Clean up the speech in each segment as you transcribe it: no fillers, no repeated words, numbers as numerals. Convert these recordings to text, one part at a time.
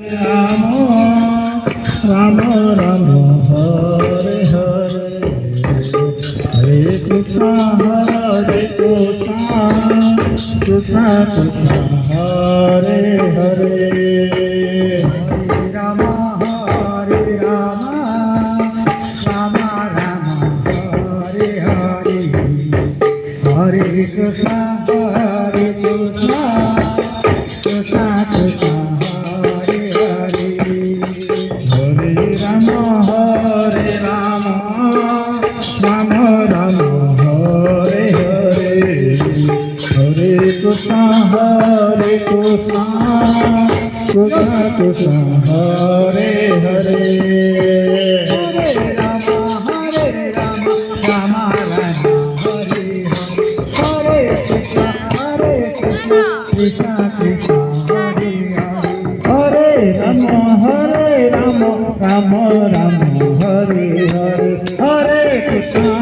Ram Ram Ram Hare Hare Hare Krishna Krishna Krishna Hare Hare Ram Ram Ram Hare Hare Hare Krishna Krishna Krishna Hare Ram Ram Ram Hare Hare Hare Krishna Krishna Krishna Hare Hare Hare Ram Ram Ram Hare Hare Krishna Krishna Krishna Hare Hare Hare Ram Ram Ram Hare Hare Hare Krishna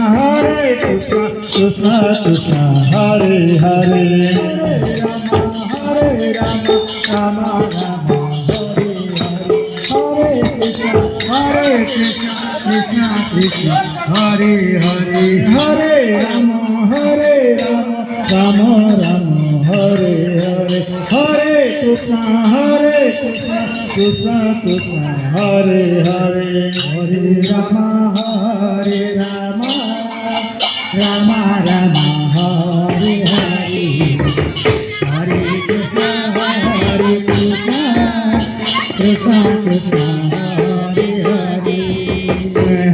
Krishna Krishna Hare Hare Hare Ram Ram Ram Hare Hare Hare Krishna Krishna Krishna Hare Hare Hare Ram Ram Ram Hare Hare Hare Krishna Krishna Krishna Hare Hare Hare Ram Ram Ram Hare Hare